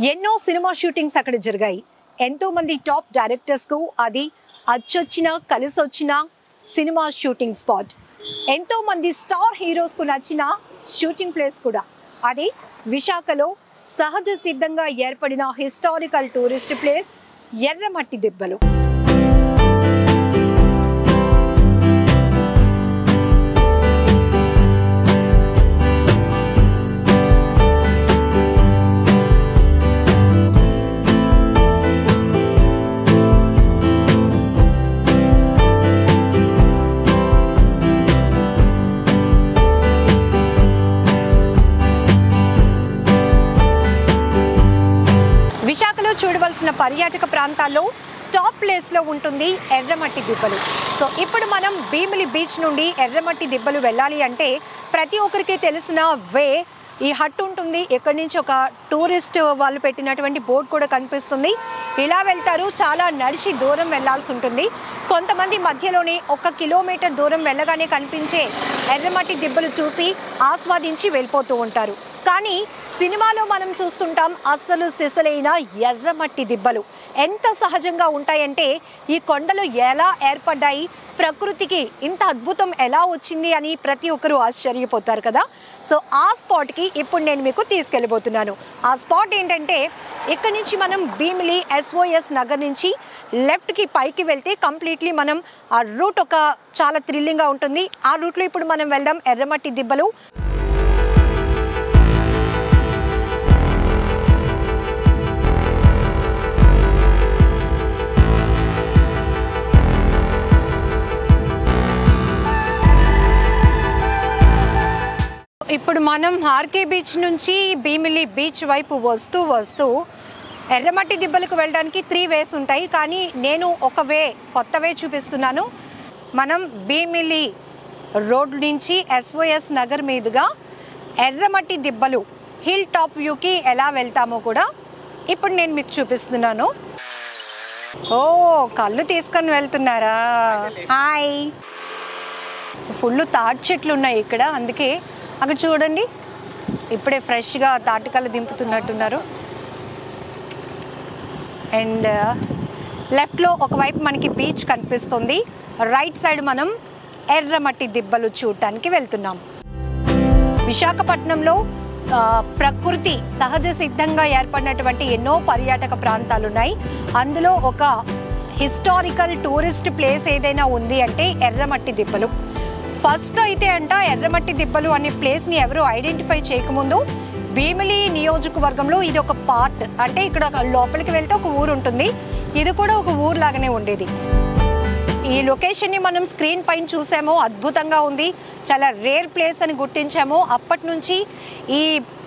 ఎన్నో cinema shootings అక్కడ జరిగాయి. ఎంతో మంది టాప్ డైరెక్టర్స్ కు అది అచ్చొచ్చిన కలిసొచ్చిన సినిమా షూటింగ్ స్పాట్. ఎంతో మంది స్టార్ హీరోస్ కు నచ్చిన షూటింగ్ ప్లేస్ కూడా. అది విశాఖలో సహజ సిద్ధంగా ఏర్పడిన హిస్టారికల్ టూరిస్ట్ ప్లేస్ ఎర్రమట్టి దిబ్బలు. విశాఖలో చూడవలసిన పర్యాటక ప్రాంతాల్లో టాప్ ప్లేస్లో ఉంటుంది ఎర్రమట్టి దిబ్బలు. సో ఇప్పుడు మనం భీమిలి బీచ్ నుండి ఎర్రమట్టి దిబ్బలు వెళ్ళాలి అంటే ప్రతి ఒక్కరికి తెలిసిన వే ఈ హట్ ఉంటుంది. ఇక్కడి నుంచి ఒక టూరిస్ట్ వాళ్ళు పెట్టినటువంటి బోర్డు కూడా కనిపిస్తుంది. ఇలా వెళ్తారు, చాలా నడిచి దూరం వెళ్లాల్సి ఉంటుంది. కొంతమంది మధ్యలోనే 1 కిలోమీటర్ దూరం వెళ్ళగానే కనిపించే ఎర్రమట్టి దిబ్బలు చూసి ఆస్వాదించి వెళ్ళిపోతూ ఉంటారు. కానీ సినిమాలో మనం చూస్తుంటాం అస్సలు సిసలైన ఎర్రమట్టి దిబ్బలు ఎంత సహజంగా ఉంటాయంటే ఈ కొండలు ఎలా ఏర్పడ్డాయి, ప్రకృతికి ఇంత అద్భుతం ఎలా వచ్చింది అని ప్రతి ఒక్కరూ ఆశ్చర్యపోతారు కదా. సో ఆ స్పాట్కి ఇప్పుడు నేను మీకు తీసుకెళ్ళిపోతున్నాను. ఆ స్పాట్ ఏంటంటే ఇక్కడ నుంచి మనం భీమిలి SOS నగర్ నుంచి లెఫ్ట్కి పైకి వెళ్తే కంప్లీట్లీ మనం ఆ రూట్ ఒక చాలా థ్రిల్లింగ్గా ఉంటుంది. ఆ రూట్లో ఇప్పుడు మనం వెళ్దాం ఎర్రమట్టి దిబ్బలు. ఇప్పుడు మనం ఆర్కే బీచ్ నుంచి భీమిలి బీచ్ వైపు వస్తూ ఎర్రమట్టి దిబ్బలకు వెళ్ళడానికి 3 వేస్ ఉంటాయి. కానీ నేను ఒక కొత్త వే చూపిస్తున్నాను. మనం భీమిలి రోడ్ నుంచి SOS నగర్ మీదుగా ఎర్రమట్టి దిబ్బలు హిల్ టాప్ వ్యూకి ఎలా వెళ్తామో కూడా ఇప్పుడు నేను మీకు చూపిస్తున్నాను. ఓ కళ్ళు తీసుకొని వెళ్తున్నారా? హాయ్. సో ఫుల్ తాటి చెట్లు ఉన్నాయి ఇక్కడ, అందుకే అక్కడ చూడండి ఇప్పుడే ఫ్రెష్గా తాటికల్లు దింపుతున్నట్టున్నారు. అండ్ లెఫ్ట్లో ఒకవైపు మనకి బీచ్ కనిపిస్తుంది, రైట్ సైడ్ మనం ఎర్రమట్టి దిబ్బలు చూడటానికి వెళ్తున్నాం. విశాఖపట్నంలో ప్రకృతి సహజ సిద్ధంగా ఏర్పడినటువంటి ఎన్నో పర్యాటక ప్రాంతాలు ఉన్నాయి. అందులో ఒక హిస్టారికల్ టూరిస్ట్ ప్లేస్ ఏదైనా ఉంది అంటే ఎర్రమట్టి దిబ్బలు. ఫస్ట్ అయితే ఎర్రమట్టి దిబ్బలు అనే ప్లేస్ని ఎవరు ఐడెంటిఫై చేయకముందు భీమిలి నియోజకవర్గంలో ఇది ఒక పార్ట్, అంటే ఇక్కడ లోపలికి వెళ్తే ఒక ఊరు ఉంటుంది, ఇది కూడా ఒక ఊరు లాగానే ఉండేది. ఈ లొకేషన్ని మనం స్క్రీన్ పైన చూసామో అద్భుతంగా ఉంది, చాలా రేర్ ప్లేస్ అని గుర్తించాము. అప్పటి నుంచి ఈ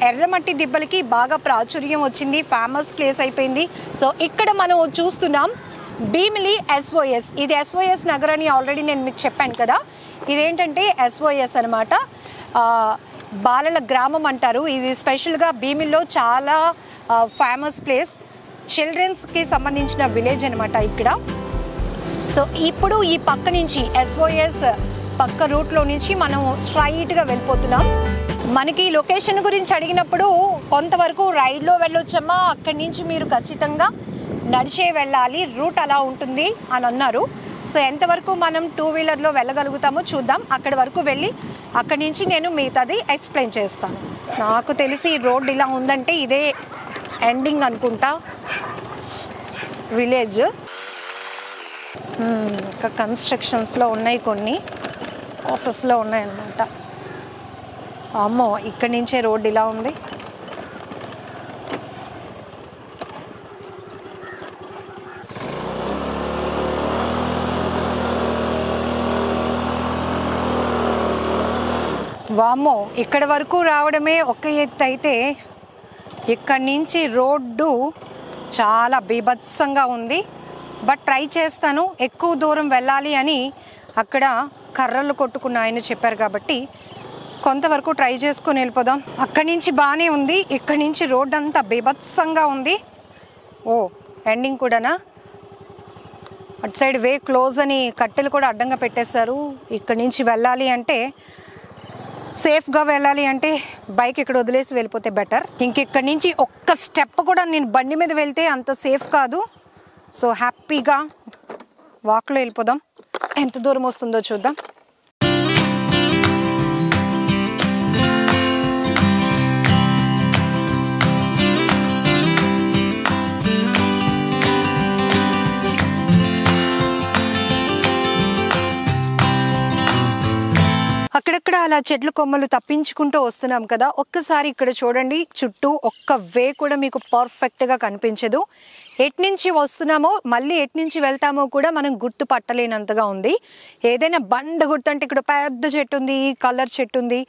ఎర్రమట్టి దిబ్బలకి బాగా ప్రాచుర్యం వచ్చింది, ఫేమస్ ప్లేస్ అయిపోయింది. సో ఇక్కడ మనం చూస్తున్నాం భీమిలి SOS. ఇది SOS నగర్ అని ఆల్రెడీ నేను మీకు చెప్పాను కదా. ఇదేంటంటే SOS అనమాట, బాలల గ్రామం అంటారు. ఇది స్పెషల్గా భీమిలిలో చాలా ఫేమస్ ప్లేస్, చిల్డ్రన్స్కి సంబంధించిన విలేజ్ అనమాట ఇక్కడ. సో ఇప్పుడు ఈ పక్క నుంచి SOS పక్క రూట్లో నుంచి మనం స్ట్రైట్గా వెళ్ళిపోతున్నాం. మనకి లొకేషన్ గురించి అడిగినప్పుడు కొంతవరకు రైడ్లో వెళ్ళొచ్చమ్మా, అక్కడి నుంచి మీరు ఖచ్చితంగా నడిచే వెళ్ళాలి, రూట్ అలా ఉంటుంది అని అన్నారు. సో ఎంతవరకు మనం 2 వీలర్లో వెళ్ళగలుగుతామో చూద్దాం. అక్కడి వరకు వెళ్ళి అక్కడి నుంచి నేను మిగతాది ఎక్స్ప్లెయిన్ చేస్తాను. నాకు తెలిసి రోడ్ ఇలా ఉందంటే ఇదే ఎండింగ్ అనుకుంటా విలేజ్. ఇంకా కన్స్ట్రక్షన్స్లో ఉన్నాయి, కొన్ని ప్రాసెస్లో ఉన్నాయి అన్నమాట. అమ్మో ఇక్కడి నుంచే రోడ్ ఇలా ఉంది. వామ్మో ఇక్కడ వరకు రావడమే ఒక ఎత్తు అయితే ఇక్కడి నుంచి రోడ్డు చాలా బీభత్సంగా ఉంది. బట్ ట్రై చేస్తాను, ఎక్కువ దూరం వెళ్ళాలి అని అక్కడ కర్రలు కొట్టుకున్న ఆయన చెప్పారు కాబట్టి కొంతవరకు ట్రై చేసుకొని వెళ్ళిపోదాం. అక్కడి నుంచి బాగానే ఉంది, ఇక్కడి నుంచి రోడ్ అంతా బీభత్సంగా ఉంది. ఓ ఎండింగ్ కూడానా? అటు సైడ్ వే క్లోజ్ అని కట్టెలు కూడా అడ్డంగా పెట్టేశారు. ఇక్కడి నుంచి వెళ్ళాలి అంటే సేఫ్గా వెళ్ళాలి అంటే బైక్ ఇక్కడ వదిలేసి వెళ్ళిపోతే బెటర్. ఇంకెక్కడి నుంచి ఒక్క స్టెప్ కూడా నేను బండి మీద వెళ్తే అంత సేఫ్ కాదు. సో హ్యాపీగా వాక్లో వెళ్ళిపోదాం. ఎంత దూరం వస్తుందో చూద్దాం. అక్కడక్కడ అలా చెట్లు కొమ్మలు తప్పించుకుంటూ వస్తున్నాం కదా. ఒక్కసారి ఇక్కడ చూడండి, చుట్టూ ఒక్క వే కూడా మీకు పర్ఫెక్ట్గా కనిపించదు. ఎట్నుంచి వస్తున్నామో మళ్ళీ ఎట్నుంచి వెళ్తామో కూడా మనం గుర్తు పట్టలేనంతగా ఉంది. ఏదైనా బండ గుర్తు అంటే ఇక్కడ పెద్ద చెట్టు ఉంది, కలర్ చెట్టు ఉంది,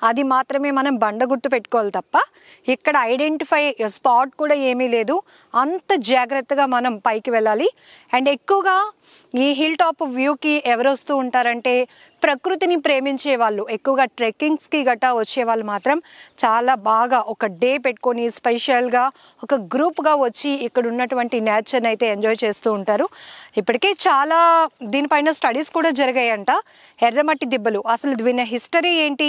అది మాత్రమే మనం బండ గుర్తు పెట్టుకోవాలి తప్ప ఇక్కడ ఐడెంటిఫై స్పాట్ కూడా ఏమీ లేదు. అంత జాగ్రత్తగా మనం పైకి వెళ్ళాలి. అండ్ ఎక్కువగా ఈ హిల్ టాప్ వ్యూకి ఎవరు వస్తూ ఉంటారంటే ప్రకృతిని ప్రేమించే వాళ్ళు, ఎక్కువగా ట్రెక్కింగ్స్కి గట్టా వచ్చే వాళ్ళు మాత్రం చాలా బాగా ఒక డే పెట్టుకొని స్పెషల్గా ఒక గ్రూప్గా వచ్చి ఇక్కడ ఉన్నటువంటి నేచర్ని అయితే ఎంజాయ్ చేస్తూ ఉంటారు. ఇప్పటికే చాలా దీనిపైన స్టడీస్ కూడా జరిగాయంట. ఎర్రమట్టి దిబ్బలు అసలు దీని హిస్టరీ ఏంటి,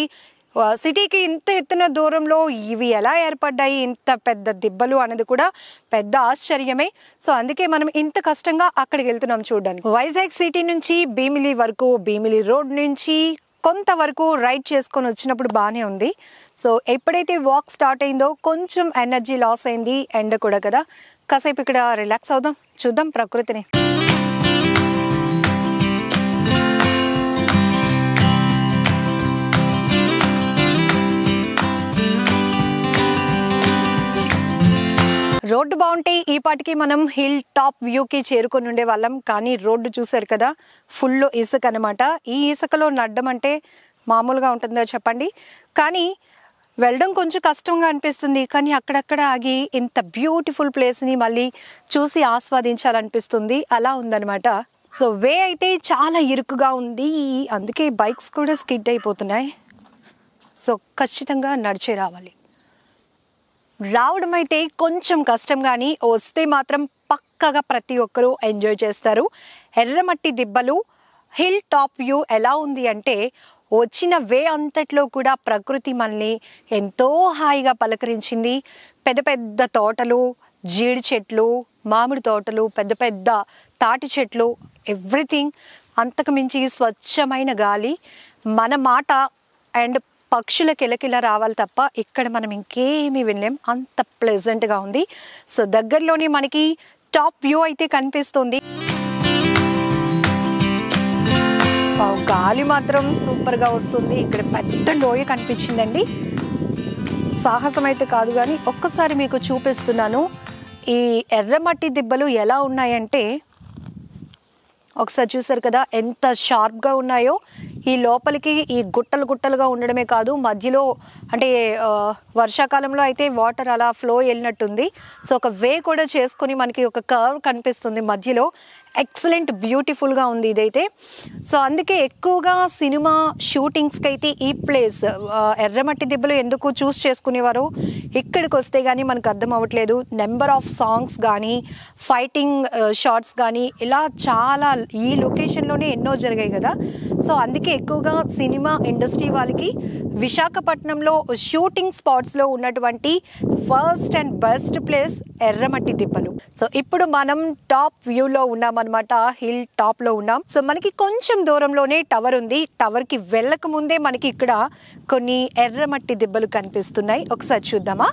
సిటీకి ఇంత ఎత్తున దూరంలో ఇవి ఎలా ఏర్పడ్డాయి, ఇంత పెద్ద దిబ్బలు అనేది కూడా పెద్ద ఆశ్చర్యమే. సో అందుకే మనం ఇంత కష్టంగా అక్కడికి వెళ్తున్నాం చూడడానికి. వైజాగ్ సిటీ నుంచి భీమిలి వరకు, భీమిలి రోడ్ నుంచి కొంతవరకు రైడ్ చేసుకొని వచ్చినప్పుడు బాగానే ఉంది. సో ఎప్పుడైతే వాక్ స్టార్ట్ అయిందో కొంచెం ఎనర్జీ లాస్ అయింది, ఎండ కూడా కదా. కాసేపు ఇక్కడ రిలాక్స్ అవుదాం, చూద్దాం ప్రకృతిని. రోడ్డు బాగుంటే ఈ పాటికి మనం హిల్ టాప్ వ్యూకి చేరుకొని ఉండే వాళ్ళం. కానీ రోడ్డు చూసారు కదా, ఫుల్ ఇసుక అనమాట. ఈ ఇసుకలో నడడం అంటే మామూలుగా ఉంటుందో చెప్పండి. కానీ వెళ్ళడం కొంచెం కష్టంగా అనిపిస్తుంది. కానీ అక్కడక్కడ ఆగి ఇంత బ్యూటిఫుల్ ప్లేస్ని మళ్ళీ చూసి ఆస్వాదించాలనిపిస్తుంది. అలా ఉందన్నమాట. సో వే అయితే చాలా ఇరుకుగా ఉంది, అందుకే బైక్స్ కూడా స్కిడ్ అయిపోతున్నాయి. సో ఖచ్చితంగా నడిచే రావాలి. రావడం అయితే కొంచెం కష్టం, కానీ వస్తే మాత్రం పక్కగా ప్రతి ఒక్కరూ ఎంజాయ్ చేస్తారు. ఎర్రమట్టి దిబ్బలు హిల్ టాప్ వ్యూ ఎలా ఉంది అంటే వచ్చిన వే అంతట్లో కూడా ప్రకృతి మనల్ని ఎంతో హాయిగా పలకరించింది. పెద్ద పెద్ద తోటలు, జీడి చెట్లు, మామిడి తోటలు, పెద్ద పెద్ద తాటి చెట్లు, ఎవ్రీథింగ్. అంతకు మించి స్వచ్ఛమైన గాలి, మన మాట అండ్ పక్షుల కిలకిల రావాలి తప్ప ఇక్కడ మనం ఇంకేమీ వినలేం. అంత ప్లెజెంట్గా ఉంది. సో దగ్గరలోనే మనకి టాప్ వ్యూ అయితే కనిపిస్తుంది. గాలి మాత్రం సూపర్గా వస్తుంది. ఇక్కడ పెద్ద లోయ కనిపించిందండి. సాహసం అయితే కాదు, కానీ ఒక్కసారి మీకు చూపిస్తున్నాను. ఈ ఎర్రమట్టి దిబ్బలు ఎలా ఉన్నాయంటే ఒకసారి చూసారు కదా ఎంత షార్ప్గా ఉన్నాయో. ఈ లోపలికి ఈ గుట్టలు గుట్టలుగా ఉండడమే కాదు, మధ్యలో అంటే వర్షాకాలంలో అయితే వాటర్ అలా ఫ్లో వెళ్ళినట్టుంది. సో ఒక వే కూడా చేసుకుని మనకి ఒక కర్వ్ కనిపిస్తుంది మధ్యలో. ఎక్సలెంట్ బ్యూటిఫుల్గా ఉంది ఇదైతే. సో అందుకే ఎక్కువగా సినిమా షూటింగ్స్కి అయితే ఈ ప్లేస్ ఎర్రమట్టి దిబ్బలు ఎందుకు చూస్ చేసుకునేవారు, ఇక్కడికి వస్తే కానీ మనకు అర్థం అవ్వట్లేదు. నెంబర్ ఆఫ్ సాంగ్స్ కానీ, ఫైటింగ్ షాట్స్ కానీ ఇలా చాలా ఈ లొకేషన్లోనే ఎన్నో జరిగాయి కదా. సో అందుకే ఎక్కువగా సినిమా ఇండస్ట్రీ వాళ్ళకి విశాఖపట్నంలో షూటింగ్ స్పాట్స్లో ఉన్నటువంటి ఫస్ట్ అండ్ బెస్ట్ ప్లేస్ ఎర్రమట్టి దిబ్బలు. సో ఇప్పుడు మనం టాప్ వ్యూలో ఉన్నామన్నమాట, హిల్ టాప్లో ఉన్నాం. సో మనకి కొంచెం దూరంలోనే టవర్ ఉంది. టవర్కి వెళ్ళక ముందే మనకి ఇక్కడ కొన్ని ఎర్రమట్టి దిబ్బలు కనిపిస్తున్నాయి. ఒకసారి చూద్దామా.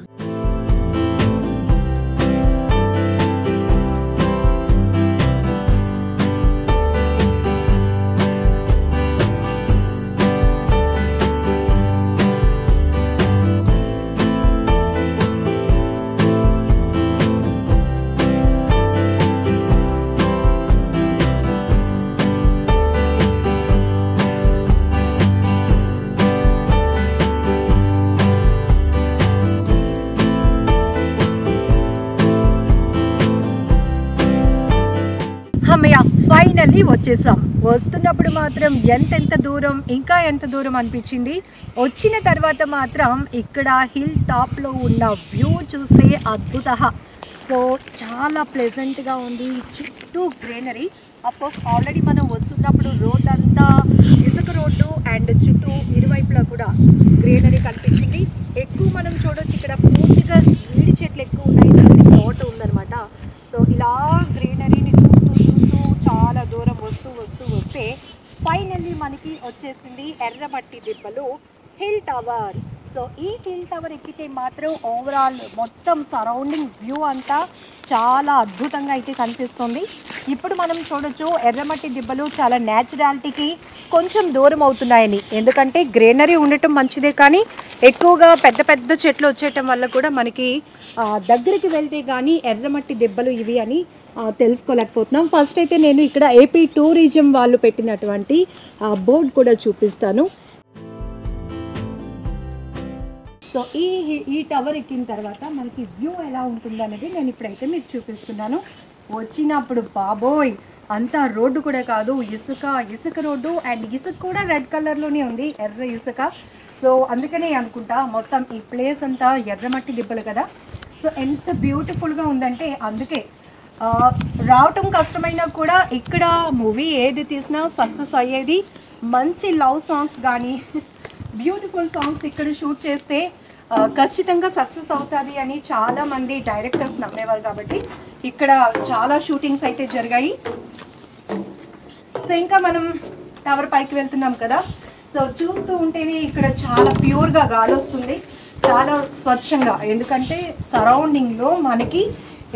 ఫైనల్లీ వచ్చేసాం. వస్తున్నప్పుడు మాత్రం ఎంత దూరం, ఇంకా ఎంత దూరం అనిపించింది. వచ్చిన తర్వాత మాత్రం ఇక్కడ హిల్ టాప్లో ఉన్న వ్యూ చూస్తే అద్భుత. సో చాలా ప్లెజెంట్గా ఉంది, చుట్టూ గ్రీనరీ. అఫ్కోర్స్ ఆల్రెడీ మనం వస్తున్నప్పుడు రోడ్ అంతా ఇసుక రోడ్డు అండ్ చుట్టూ ఇరువైపులా కూడా గ్రీనరీ కనిపించింది. ఎక్కువ మనం చూడొచ్చు ఇక్కడ పూర్తిగా జీడి చెట్లు ఎక్కువ ఉన్నాయి, తోట ఉందన్నమాట. సో ఇలా గ్రీనరీని చూస్తూ చూస్తూ చాలా దూరం వస్తే ఫైనల్లీ మనకి వచ్చేసింది ఎర్రమట్టి దిబ్బలు హిల్ టవర్. సో ఈ హిల్ టవర్ ఎక్కితే మాత్రం ఓవరాల్ మొత్తం సరౌండింగ్ వ్యూ అంతా చాలా అద్భుతంగా అయితే కనిపిస్తుంది. ఇప్పుడు మనం చూడొచ్చు ఎర్రమట్టి దిబ్బలు చాలా న్యాచురాలిటీకి కొంచెం దూరం అవుతున్నాయని. ఎందుకంటే గ్రీనరీ ఉండటం మంచిదే, కానీ ఎక్కువగా పెద్ద పెద్ద చెట్లు వచ్చేయటం వల్ల కూడా మనకి దగ్గరికి వెళ్తే కానీ ఎర్రమట్టి దిబ్బలు ఇవి అని తెలుసుకోలేకపోతున్నాం. ఫస్ట్ అయితే నేను ఇక్కడ ఏపీ టూరిజం వాళ్ళు పెట్టినటువంటి బోర్డు కూడా చూపిస్తాను. సో ఈ టవర్ ఎక్కిన తర్వాత మనకి వ్యూ ఎలా ఉంటుంది అనేది నేను ఇప్పుడైతే మీకు చూపిస్తున్నాను. వచ్చినప్పుడు బాబోయ్ అంతా రోడ్డు కూడా కాదు, ఇసుక రోడ్డు, అండ్ ఇసుక కూడా రెడ్ కలర్లోనే ఉంది, ఎర్ర ఇసుక. సో అందుకనే అనుకుంటా మొత్తం ఈ ప్లేస్ అంతా ఎర్రమట్టి దిబ్బలు కదా. సో ఎంత బ్యూటిఫుల్గా ఉందంటే అందుకే రావటం కష్టమైనా కూడా ఇక్కడ మూవీ ఏది తీసినా సక్సెస్ అయ్యేది. మంచి లవ్ సాంగ్స్ కానీ బ్యూటిఫుల్ సాంగ్స్ ఇక్కడ షూట్ చేస్తే ఖచ్చితంగా సక్సెస్ అవుతుంది అని చాలా మంది డైరెక్టర్స్ నమ్మేవారు. కాబట్టి ఇక్కడ చాలా షూటింగ్స్ అయితే జరిగాయి. సో ఇంకా మనం టవర్ పైకి వెళ్తున్నాం కదా. సో చూస్తూ ఉంటేనే ఇక్కడ చాలా ప్యూర్గా గాలి వస్తుంది, చాలా స్వచ్ఛంగా. ఎందుకంటే సరౌండింగ్లో మనకి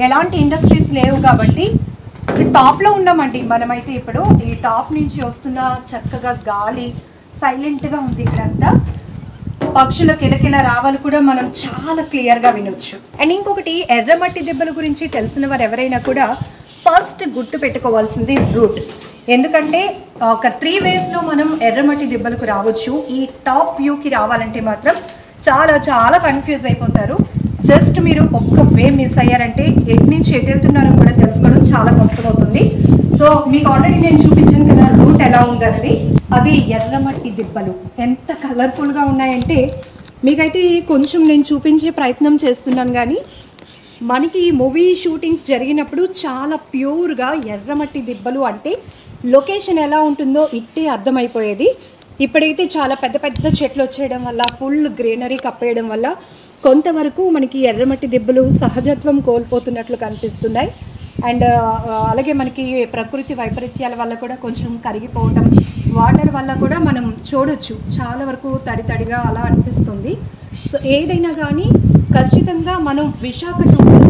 ఎలాంటి ఇండస్ట్రీస్ లేవు కాబట్టి ఈ టాప్లో ఉన్నామండి మనమైతే. ఇప్పుడు ఈ టాప్ నుంచి వస్తున్న చక్కగా గాలి సైలెంట్గా ఉంది ఇక్కడంతా. పక్షుల కిలకిల రావాలి కూడా మనం చాలా క్లియర్గా వినొచ్చు. అండ్ ఇంకొకటి ఎర్రమట్టి దిబ్బల గురించి తెలిసిన వారు ఎవరైనా కూడా ఫస్ట్ గుర్తు పెట్టుకోవాల్సింది రూట్. ఎందుకంటే ఒక 3 వేస్లో మనం ఎర్రమట్టి దిబ్బలకు రావచ్చు. ఈ టాప్ వ్యూకి రావాలంటే మాత్రం చాలా చాలా కన్ఫ్యూజ్ అయిపోతారు. జస్ట్ మీరు ఒక్క వే మిస్ అయ్యారంటే ఎటు నుంచి ఎటు వెళ్తున్నారో కూడా తెలుసుకోవడం చాలా కష్టమవుతుంది. సో మీకు ఆల్రెడీ నేను చూపించాను కదా రూట్ ఎలా ఉందన్నది. అవి ఎర్రమట్టి దిబ్బలు ఎంత కలర్ఫుల్గా ఉన్నాయంటే మీకైతే కొంచెం నేను చూపించే ప్రయత్నం చేస్తున్నాను. కానీ మనకి ఈ మూవీ షూటింగ్స్ జరిగినప్పుడు చాలా ప్యూర్గా ఎర్రమట్టి దిబ్బలు అంటే లొకేషన్ ఎలా ఉంటుందో ఇట్టే అర్థమైపోయేది. ఇప్పుడైతే చాలా పెద్ద పెద్ద చెట్లు వచ్చేయడం వల్ల ఫుల్ గ్రీనరీ కప్పేయడం వల్ల కొంతవరకు మనకి ఎర్రమట్టి దిబ్బలు సహజత్వం కోల్పోతున్నట్లు కనిపిస్తున్నాయి. అండ్ అలాగే మనకి ప్రకృతి వైపరీత్యాల వల్ల కూడా కొంచెం కరిగిపోవటం, వాటర్ వల్ల కూడా మనం చూడొచ్చు చాలా వరకు తడిగా అలా అనిపిస్తుంది. సో ఏదైనా కానీ ఖచ్చితంగా మనం విశాఖ టూరిజం